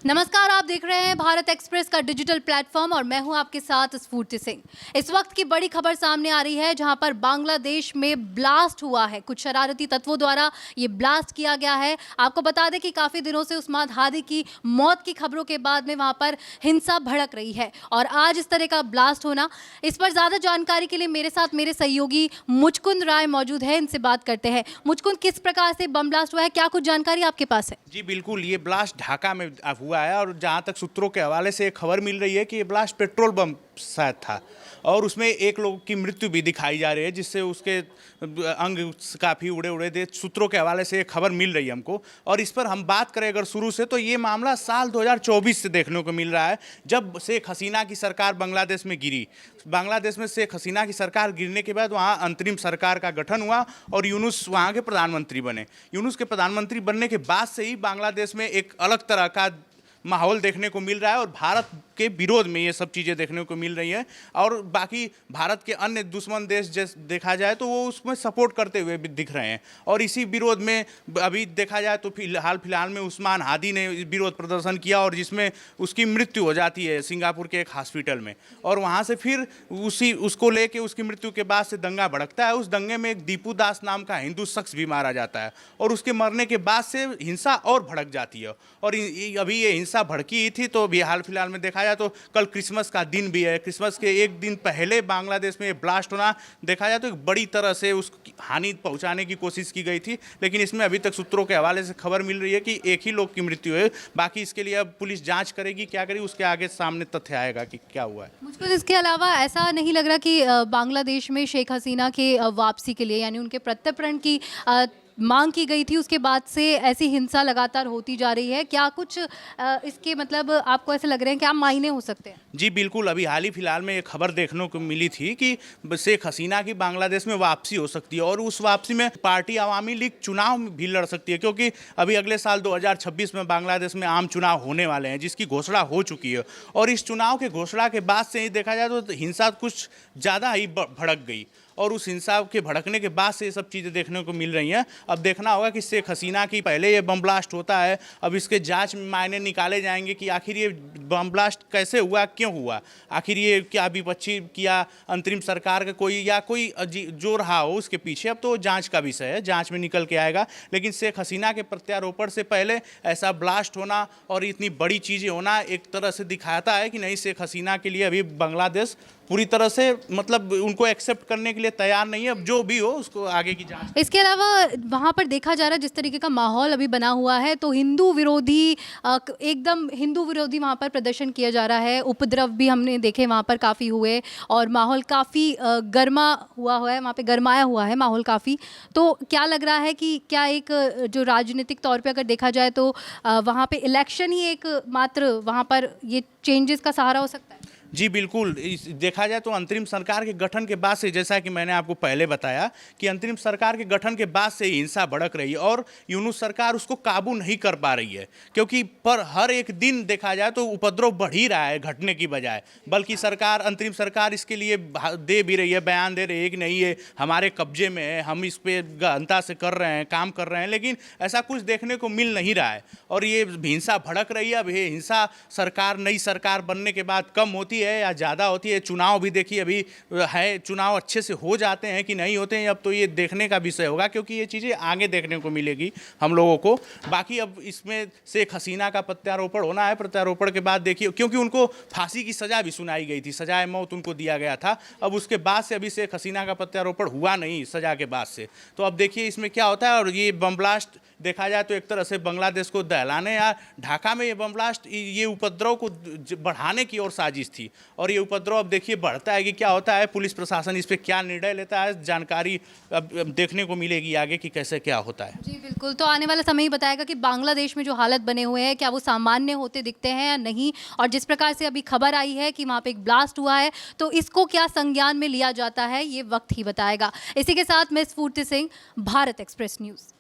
नमस्कार, आप देख रहे हैं भारत एक्सप्रेस का डिजिटल प्लेटफॉर्म और मैं हूं आपके साथ स्फूर्ति सिंह। इस वक्त की बड़ी खबर सामने आ रही है जहां पर बांग्लादेश में ब्लास्ट हुआ है। कुछ शरारती तत्वों द्वारा ये ब्लास्ट किया गया है। आपको बता दें कि काफी दिनों से उस्मान हादी की मौत की खबरों के बाद में वहां पर हिंसा भड़क रही है और आज इस तरह का ब्लास्ट होना, इस पर ज्यादा जानकारी के लिए मेरे साथ मेरे सहयोगी मुचकुंद राय मौजूद है। इनसे बात करते हैं। मुचकुंद, किस प्रकार से बम ब्लास्ट हुआ है, क्या कुछ जानकारी आपके पास है? जी बिल्कुल, ये ब्लास्ट ढाका में हुआ है और जहाँ तक सूत्रों के हवाले से एक खबर मिल रही है कि ये ब्लास्ट पेट्रोल बम शायद था और उसमें एक लोग की मृत्यु भी दिखाई जा रही है, जिससे उसके अंग काफ़ी उड़े उड़े दे। सूत्रों के हवाले से एक खबर मिल रही है हमको। और इस पर हम बात करें अगर शुरू से, तो ये मामला साल 2024 से देखने को मिल रहा है, जब शेख हसीना की सरकार बांग्लादेश में गिरी। बांग्लादेश में शेख हसीना की सरकार गिरने के बाद वहाँ अंतरिम सरकार का गठन हुआ और यूनुस वहाँ के प्रधानमंत्री बने। यूनुस के प्रधानमंत्री बनने के बाद से ही बांग्लादेश में एक अलग तरह का माहौल देखने को मिल रहा है और भारत के विरोध में ये सब चीज़ें देखने को मिल रही हैं। और बाकी भारत के अन्य दुश्मन देश जैसे देखा जाए तो वो उसमें सपोर्ट करते हुए भी दिख रहे हैं। और इसी विरोध में अभी देखा जाए तो फिलहाल में उस्मान हादी ने विरोध प्रदर्शन किया और जिसमें उसकी मृत्यु हो जाती है सिंगापुर के एक हॉस्पिटल में। और वहाँ से फिर उसको लेके उसकी मृत्यु के बाद से दंगा भड़कता है। उस दंगे में एक दीपू दास नाम का हिंदू शख्स भी मारा जाता है और उसके मरने के बाद से हिंसा और भड़क जाती है। और अभी ये हिंसा भड़की ही थी तो अभी हाल फिलहाल में देखा जाए तो कल क्रिसमस का दिन भी है। क्रिसमस के एक दिन पहले बांग्लादेश में ब्लास्ट होना देखा जाए तो एक बड़ी तरह से उसकी हानि पहुंचाने की कोशिश की गई थी, लेकिन इसमें अभी तक सूत्रों के हवाले से खबर मिल रही है कि एक ही लोग की मृत्यु है। बाकी इसके लिए अब पुलिस जांच करेगी, क्या करेगी, उसके आगे सामने तथ्य आएगा कि क्या हुआ है। मुझको इसके अलावा ऐसा नहीं लग रहा कि बांग्लादेश में शेख हसीना के वापसी के लिए, यानी उनके प्रत्यर्पण की मांग की गई थी, उसके बाद से ऐसी हिंसा लगातार होती जा रही है। क्या कुछ इसके मतलब आपको ऐसे लग रहे हैं, क्या मायने हो सकते हैं? जी बिल्कुल, अभी हाल ही फिलहाल में एक खबर देखने को मिली थी कि शेख हसीना की बांग्लादेश में वापसी हो सकती है और उस वापसी में पार्टी अवामी लीग चुनाव भी लड़ सकती है, क्योंकि अभी अगले साल 2026 में बांग्लादेश में आम चुनाव होने वाले हैं जिसकी घोषणा हो चुकी है। और इस चुनाव के घोषणा के बाद से ही देखा जाए तो हिंसा कुछ ज़्यादा ही भड़क गई और उस हिंसा के भड़कने के बाद से ये सब चीज़ें देखने को मिल रही हैं। अब देखना होगा कि शेख हसीना की पहले ये बम ब्लास्ट होता है, अब इसके जांच में मायने निकाले जाएंगे कि आखिर ये बम ब्लास्ट कैसे हुआ, क्यों हुआ, आखिर ये क्या विपक्षी किया अंतरिम सरकार का कोई या कोई जो रहा हो उसके पीछे। अब तो जांच का विषय है, जांच में निकल के आएगा। लेकिन शेख हसीना के प्रत्यारोपण से पहले ऐसा ब्लास्ट होना और इतनी बड़ी चीज़ें होना एक तरह से दिखाता है कि नहीं, शेख हसीना के लिए अभी बांग्लादेश पूरी तरह से मतलब उनको एक्सेप्ट करने के लिए तैयार नहीं है। अब जो भी हो उसको आगे की जांच। इसके अलावा वहाँ पर देखा जा रहा है जिस तरीके का माहौल अभी बना हुआ है, तो हिंदू विरोधी एकदम हिंदू विरोधी वहाँ पर प्रदर्शन किया जा रहा है। उपद्रव भी हमने देखे वहाँ पर काफ़ी हुए और माहौल काफ़ी गर्मा हुआ है, वहाँ पे गरमाया हुआ है माहौल काफ़ी। तो क्या लग रहा है कि क्या एक जो राजनीतिक तौर पे अगर देखा जाए तो वहाँ पे इलेक्शन ही एक मात्र वहाँ पर ये चेंजेस का सहारा हो सकता है? जी बिल्कुल, देखा जाए तो अंतरिम सरकार के गठन के बाद से, जैसा कि मैंने आपको पहले बताया कि अंतरिम सरकार के गठन के बाद से ही हिंसा भड़क रही है और यूनुस सरकार उसको काबू नहीं कर पा रही है, क्योंकि पर हर एक दिन देखा जाए तो उपद्रव बढ़ ही रहा है घटने की बजाय। बल्कि सरकार, अंतरिम सरकार इसके लिए दे भी रही है, बयान दे रही है कि नहीं ये हमारे कब्जे में है, हम इस पर गहनता से कर रहे हैं, काम कर रहे हैं, लेकिन ऐसा कुछ देखने को मिल नहीं रहा है और ये हिंसा भड़क रही है। अब ये हिंसा सरकार, नई सरकार बनने के बाद कम होती है या ज़्यादा होती है? चुनाव भी देखिए अभी है, चुनाव अच्छे से हो जाते हैं कि नहीं होते हैं, अब तो ये देखने का विषय होगा, क्योंकि ये चीज़ें आगे देखने को मिलेगी हम लोगों को। बाकी अब इसमें शेख हसीना का प्रत्यारोपण होना है, प्रत्यारोपण के बाद देखिए, क्योंकि उनको फांसी की सज़ा भी सुनाई गई थी, सजाए मौत उनको दिया गया था। अब उसके बाद से अभी शेख हसीना का प्रत्यारोपण हुआ नहीं सज़ा के बाद से, तो अब देखिए इसमें क्या होता है। और ये बम ब्लास्ट देखा जाए तो एक तरह से बांग्लादेश को दहलाने या ढाका में ये बम ब्लास्ट ये उपद्रव को बढ़ाने की ओर साजिश थी और ये उपद्रव अब देखिए बढ़ता है कि क्या होता है, पुलिस प्रशासन इस पर क्या निर्णय लेता है, जानकारी अब देखने को मिलेगी आगे कि कैसे क्या होता है। जी बिल्कुल, तो आने वाला समय ही बताएगा कि बांग्लादेश में जो हालत बने हुए हैं क्या वो सामान्य होते दिखते हैं या नहीं, और जिस प्रकार से अभी खबर आई है कि वहाँ पे एक ब्लास्ट हुआ है तो इसको क्या संज्ञान में लिया जाता है ये वक्त ही बताएगा। इसी के साथ मैं स्फूर्ति सिंह, भारत एक्सप्रेस न्यूज़।